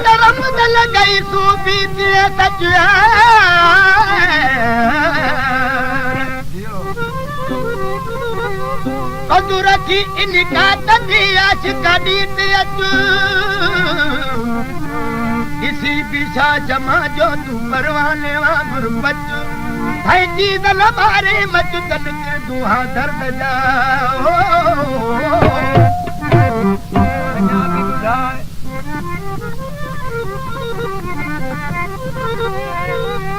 तरम दल गई सूफी दिए सजिया कदू रखी इनका तदिया शिकादी ते अचू किसी बिछा जमा जो तू परवाने वांगुर बच भैंची दल मारे मच दल के दुहा दर्द जाओ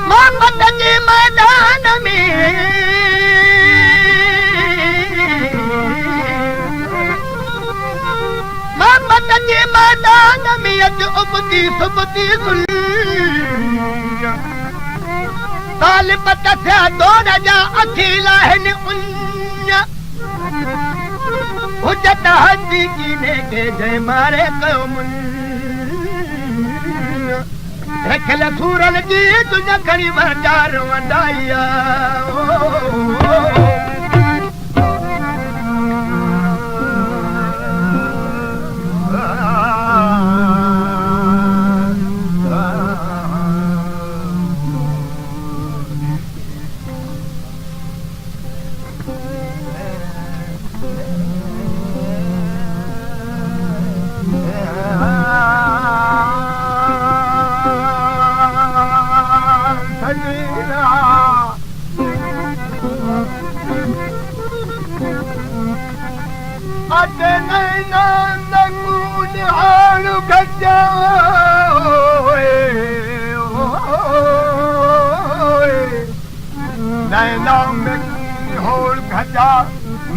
मोहम्मद के मैदान में मोहम्मद के मैदान में अज उबती सुबती तालिब तथा दौड़ जा अखिला है उन्या हुजत हदी कीने के जय मारे कौम रखल सूरल जी तुझ खरी बाजार वंडाया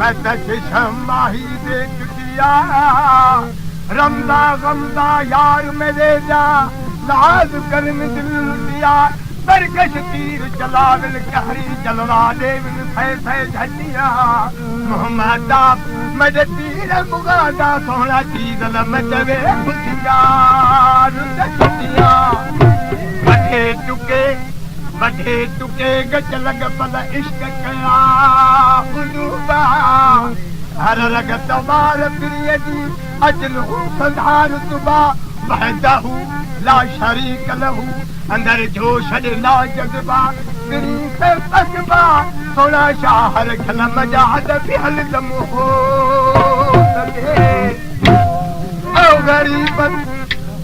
मैं माही दे चुकिया रमदा गमदा यार मेरे जा लाज कर में दिल दिया बरकश तीर चला बिल कहरी जलवा दे बिल फै झटिया मोहम्मदा मद तीर मुगादा सोना चीज लमदवे खुशियार चटिया बठे टुके गच लग पल इश्क कया उलूबा हर रग तबार प्रिय जी अजलहू संधार तुबा वहदहू ला शरीक लहू अंदर जो छॾना जज्बा तेरी से तकबा सोना शाहर खल मजाद फिहल दम हो सके ओ गरीबन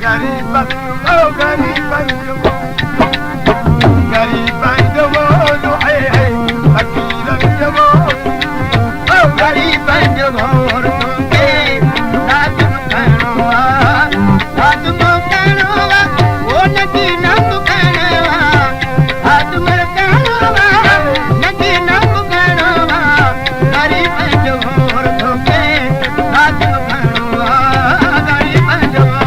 गरीबन ओ गरीबन गरीबन जवान है फकीरन जवान ओ गरीबन जवान तुके लाजम करवा लाजम करवा ओ नदी ना तू करवा लाजम करवा नदी ना तू करवा गरीबन जवान तुके लाजम करवा गरीबन जवान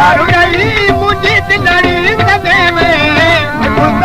मुंहिंजी दिलड़ी सदे में